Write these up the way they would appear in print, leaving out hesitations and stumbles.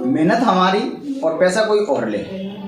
मेहनत हमारी और पैसा कोई और ले।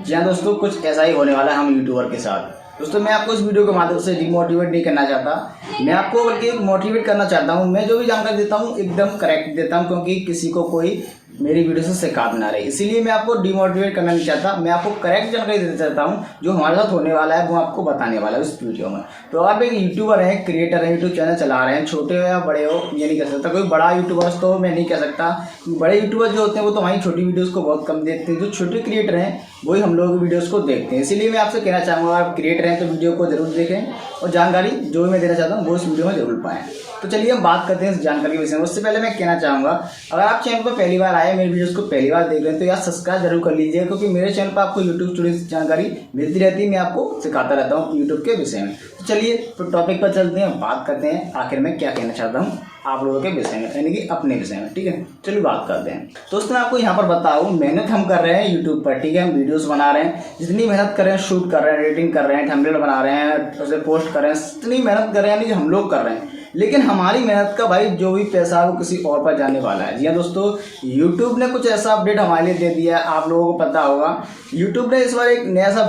जी हाँ दोस्तों, कुछ ऐसा ही होने वाला है हम यूट्यूबर के साथ। दोस्तों मैं आपको इस वीडियो के माध्यम से डिमोटिवेट नहीं करना चाहता, मैं आपको बल्कि मोटिवेट करना चाहता हूँ। मैं जो भी जानकारी देता हूँ एकदम करेक्ट देता हूँ, क्योंकि किसी को कोई मेरी वीडियो से शिकायत ना रहे। इसीलिए मैं आपको डिमोटिवेट करना नहीं चाहता, मैं आपको करेक्ट जानकारी देना चाहता हूँ। जो हमारे साथ होने वाला है वो आपको बताने वाला है इस वीडियो में। तो आप एक यूट्यूबर हैं, क्रिएटर हैं, यूट्यूब चैनल चला रहे हैं, छोटे हो या बड़े हो ये नहीं कह सकता। कोई बड़ा यूट्यूबर्स तो मैं नहीं कह सकता, बड़े यूट्यूबर जो होते हैं वो तो हमारी छोटी वीडियोज़ को बहुत कम देखते हैं। जो छोटे क्रिएटर हैं वही हम लोग वीडियोज़ को देखते हैं। इसीलिए मैं आपसे कहना चाहूँगा, आप क्रिएटर हैं तो वीडियो को जरूर देखें और जानकारी जो भी मैं देना चाहता हूँ वो इस वीडियो में जरूर पाएँ। तो चलिए हम बात करते हैं इस जानकारी के विषय में। उससे पहले मैं कहना चाहूँगा, अगर आप चैनल पर पहली बार आए, मेरी वीडियोस को पहली बार देख रहे हैं तो यार सब्सक्राइब जरूर कर लीजिए, क्योंकि मेरे चैनल पर आपको यूट्यूब से जुड़ी जानकारी मिलती रहती है। मैं आपको सिखाता रहता हूँ यूट्यूब के विषय में। तो चलिए तो टॉपिक पर चलते हैं, बात करते हैं आखिर में क्या कहना चाहता हूँ आप लोगों के विषय में, यानी कि अपने विषय में। ठीक है, चलिए बात करते हैं। दोस्तों मैं आपको यहाँ पर बताऊँ, मेहनत हम कर रहे हैं यूट्यूब पर, ठीक है, हम वीडियोस बना रहे हैं, जितनी मेहनत कर रहे हैं, शूट कर रहे हैं, एडिटिंग कर रहे हैं, थंबनेल बना रहे हैं, उसे पोस्ट कर रहे हैं, जितनी मेहनत कर रहे हैं यानी कि हम लोग कर रहे हैं, लेकिन हमारी मेहनत का भाई जो भी पैसा है वो किसी और पर जाने वाला है। जी हाँ दोस्तों, यूट्यूब ने कुछ ऐसा अपडेट हमारे लिए दे दिया है, आप लोगों को पता होगा। यूट्यूब ने इस बार एक नया सा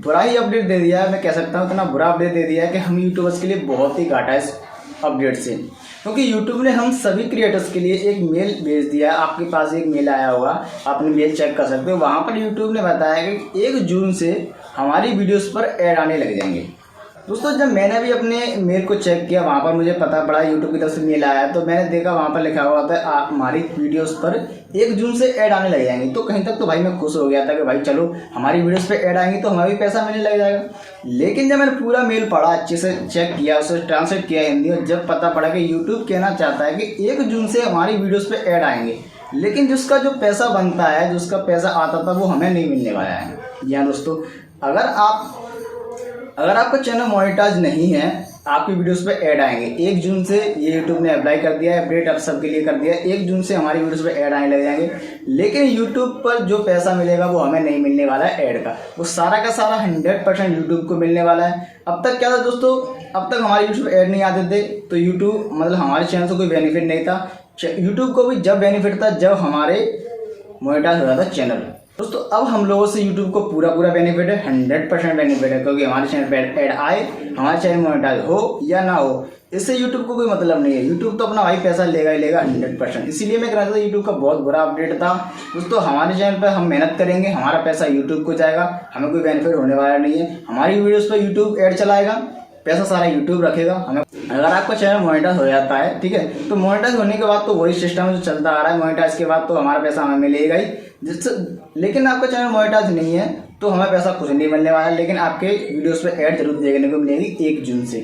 बुरा ही अपडेट दे दिया है, मैं कह सकता हूँ इतना बुरा अपडेट दे दिया है कि हम यूट्यूबर्स के लिए बहुत ही घाटा है इस अपडेट से। क्योंकि यूट्यूब ने हम सभी क्रिएटर्स के लिए एक मेल भेज दिया है। आपके पास एक मेल आया होगा, आपने मेल चेक कर सकते हो। वहाँ पर यूट्यूब ने बताया कि 1 जून से हमारी वीडियोस पर ऐड आने लग जाएंगे। दोस्तों जब मैंने भी अपने मेल को चेक किया, वहाँ पर मुझे पता पड़ा यूट्यूब की तरफ से मेल आया, तो मैंने देखा वहाँ पर लिखा हुआ था हमारी वीडियोस पर 1 जून से ऐड आने लग जाएंगे। तो कहीं तक तो भाई मैं खुश हो गया था कि भाई चलो हमारी वीडियोस पे ऐड आएंगी तो हमें भी पैसा मिलने लग जाएगा। लेकिन जब मैंने पूरा मेल पढ़ा, अच्छे से चेक किया, उसे ट्रांसलेट किया हिंदी में, जब पता पड़ा कि यूट्यूब कहना चाहता है कि 1 जून से हमारी वीडियोज़ पे ऐड आएंगे, लेकिन जिसका जो पैसा बनता है, जिसका पैसा आता था वो हमें नहीं मिलने वाला है। या दोस्तों अगर आपका चैनल मोनेटाइज नहीं है, आपकी वीडियोस पे ऐड आएंगे 1 जून से। ये यूट्यूब ने अप्लाई कर दिया है, अपडेट आप सबके लिए कर दिया है। 1 जून से हमारी वीडियोस पे ऐड आने लग जाएंगे, लेकिन यूट्यूब पर जो पैसा मिलेगा वो हमें नहीं मिलने वाला है ऐड का। वो सारा का सारा 100% यूट्यूब को मिलने वाला है। अब तक क्या था दोस्तों, अब तक हमारी वीडियोस पे ऐड नहीं आते थे तो यूट्यूब मतलब हमारे चैनल से कोई बेनिफिट नहीं था। यूट्यूब को भी जब बेनिफिट था जब हमारे मोनेटाइज हो रहा था चैनल। दोस्तों अब हम लोगों से यूट्यूब को पूरा बेनिफिट है, 100% बेनिफिट है, क्योंकि हमारे चैनल पे ऐड आए, हमारे चैनल मोनेटाइज हो या ना हो, इससे यूट्यूब को कोई मतलब नहीं है। यूट्यूब तो अपना भाई पैसा लेगा ही लेगा 100%। इसीलिए मैं कह रहा था यूट्यूब का बहुत बुरा अपडेट था। दोस्तों हमारे चैनल पर हम मेहनत करेंगे, हमारा पैसा यूट्यूब को जाएगा, हमें कोई बेनिफिट होने वाला नहीं है। हमारी वीडियोज़ पर यूट्यूब ऐड चलाएगा, पैसा सारा यूट्यूब रखेगा हमें। अगर आपका चैनल मोनेटाइज हो जाता है, ठीक है, तो मोनेटाइज होने के बाद तो वही सिस्टम जो चलता आ रहा है, मोनेटाइज के बाद तो हमारा पैसा हमें मिलेगा ही जिससे। लेकिन आपका चैनल मोनेटाइज नहीं है तो हमें पैसा कुछ नहीं मिलने वाला है, लेकिन आपके वीडियोस पे ऐड जरूर देखने को मिलेगी 1 जून से।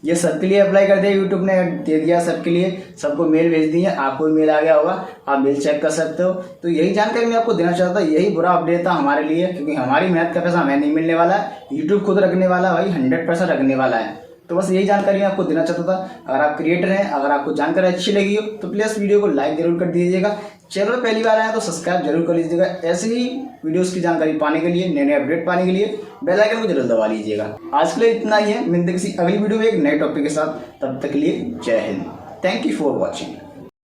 ये सबके लिए अप्लाई कर दिया यूट्यूब ने, दे दिया सबके लिए, सबको मेल भेज दी है। आपको भी मेल आ गया होगा, आप मेल चेक कर सकते हो। तो यही जानकारी मैं आपको देना चाहता, यही बुरा अपडेट था हमारे लिए, क्योंकि हमारी मेहनत का पैसा हमें नहीं मिलने वाला है, यूट्यूब खुद रखने वाला है भाई, 100% रखने वाला है। तो बस यही जानकारी मैं आपको देना चाहता था। अगर आप क्रिएटर हैं, अगर आपको जानकारी अच्छी लगी हो तो प्लीज़ वीडियो को लाइक जरूर कर दीजिएगा। चैनल पर पहली बार आए तो सब्सक्राइब जरूर कर लीजिएगा। ऐसे ही वीडियोस की जानकारी पाने के लिए, नए अपडेट पाने के लिए बेल आइकन को जरूर दबा लीजिएगा। आज के लिए इतना ही है, मिलते किसी अगली वीडियो में एक नए टॉपिक के साथ। तब तक के लिए जय Hind, thank you for watching.